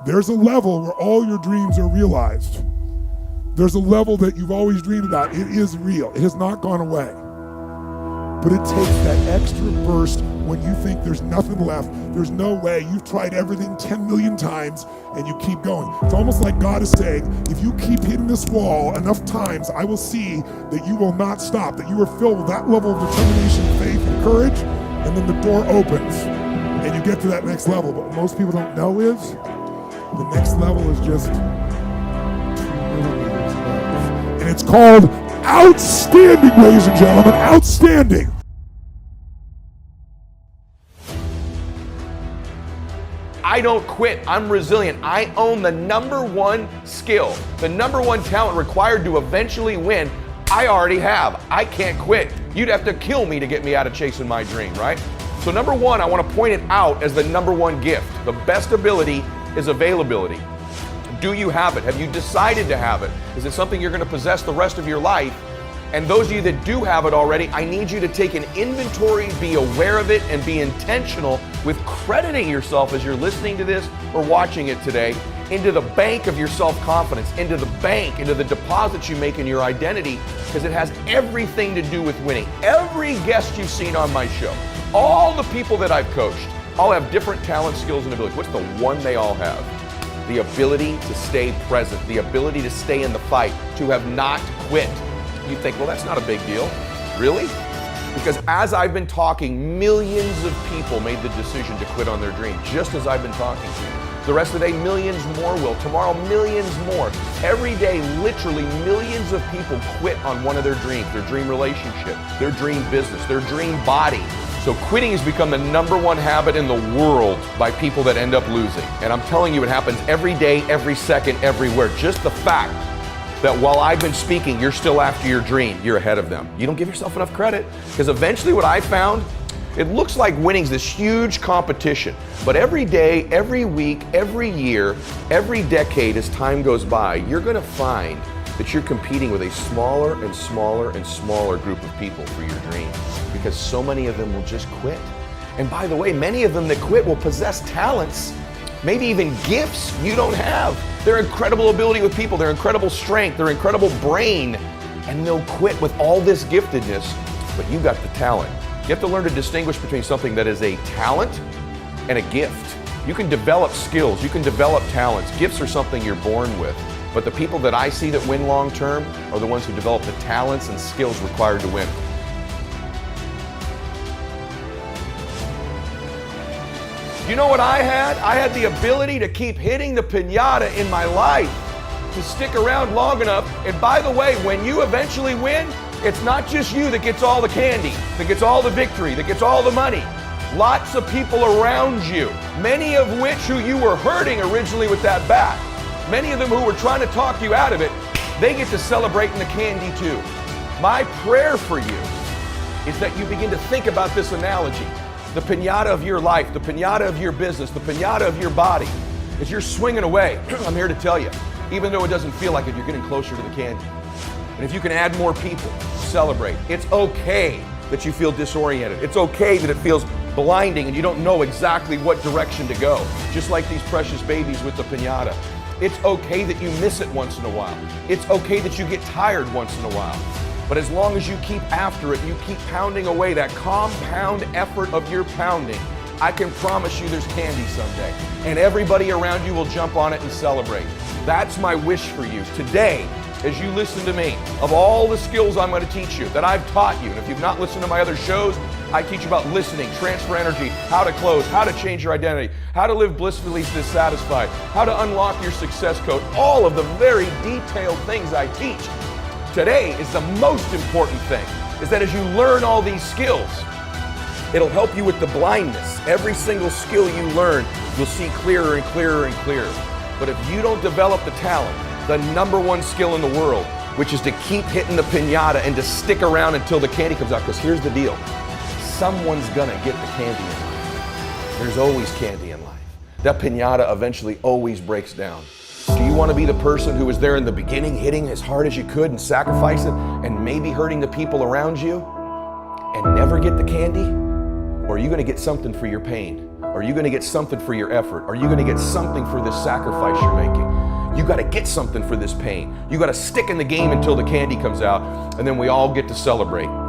There's a level where all your dreams are realized. There's a level that you've always dreamed about. It is real. It has not gone away. But it takes that extra burst when you think there's nothing left. There's no way. You've tried everything 10 million times and you keep going. It's almost like God is saying, if you keep hitting this wall enough times, I will see that you will not stop, that you are filled with that level of determination, faith, and courage, and then the door opens and you get to that next level. But what most people don't know is the next level is just 2 millimeters above. And it's called outstanding, ladies and gentlemen, outstanding. I don't quit. I'm resilient. I own the number one skill, the number one talent required to eventually win. I already have. I can't quit. You'd have to kill me to get me out of chasing my dream, right? So number one, I want to point it out as the number one gift. The best ability is availability. Do you have it? Have you decided to have it? Is it something you're going to possess the rest of your life? And those of you that do have it already, I need you to take an inventory, be aware of it, and be intentional with crediting yourself as you're listening to this or watching it today into the bank of your self-confidence, into the bank, into the deposits you make in your identity, because it has everything to do with winning. Every guest you've seen on my show, all the people that I've coached, all have different talents, skills, and abilities. What's the one they all have? The ability to stay present, the ability to stay in the fight, to have not quit. You think, well, that's not a big deal. Really? Because as I've been talking, millions of people made the decision to quit on their dream, just as I've been talking to you. The rest of the day, millions more will. Tomorrow, millions more. Every day, literally millions of people quit on one of their dreams, their dream relationship, their dream business, their dream body. So quitting has become the number one habit in the world by people that end up losing. And I'm telling you, it happens every day, every second, everywhere. Just the fact that while I've been speaking, you're still after your dream, you're ahead of them. You don't give yourself enough credit, because eventually what I found, it looks like winning's this huge competition, but every day, every week, every year, every decade as time goes by, you're gonna find that you're competing with a smaller and smaller and smaller group of people for your dream, because so many of them will just quit. And by the way, many of them that quit will possess talents, maybe even gifts you don't have. Their incredible ability with people, their incredible strength, their incredible brain, and they'll quit with all this giftedness, but you got the talent. You have to learn to distinguish between something that is a talent and a gift. You can develop skills, you can develop talents. Gifts are something you're born with, but the people that I see that win long term are the ones who develop the talents and skills required to win. You know what I had? I had the ability to keep hitting the piñata in my life, to stick around long enough. And by the way, when you eventually win, it's not just you that gets all the candy, that gets all the victory, that gets all the money. Lots of people around you, many of which who you were hurting originally with that bat, many of them who were trying to talk you out of it, they get to celebrate in the candy too. My prayer for you is that you begin to think about this analogy. The piñata of your life, the piñata of your business, the piñata of your body. As you're swinging away, I'm here to tell you, even though it doesn't feel like it, you're getting closer to the candy. And if you can add more people, celebrate. It's okay that you feel disoriented. It's okay that it feels blinding and you don't know exactly what direction to go, just like these precious babies with the piñata. It's okay that you miss it once in a while. It's okay that you get tired once in a while. But as long as you keep after it, you keep pounding away that compound effort of your pounding, I can promise you there's candy someday. And everybody around you will jump on it and celebrate. That's my wish for you today as you listen to me. Of all the skills I'm going to teach you, that I've taught you, and if you've not listened to my other shows, I teach you about listening, transfer energy, how to close, how to change your identity, how to live blissfully dissatisfied, how to unlock your success code, all of the very detailed things I teach. Today is the most important thing, is that as you learn all these skills, it'll help you with the blindness. Every single skill you learn, you'll see clearer and clearer and clearer. But if you don't develop the talent, the number one skill in the world, which is to keep hitting the piñata and to stick around until the candy comes out, because here's the deal, someone's gonna get the candy in life. There's always candy in life. That piñata eventually always breaks down. Do you want to be the person who was there in the beginning, hitting as hard as you could and sacrificing and maybe hurting the people around you and never get the candy? Or are you going to get something for your pain? Are you going to get something for your effort? Are you going to get something for this sacrifice you're making? You got to get something for this pain. You got to stick in the game until the candy comes out, and then we all get to celebrate.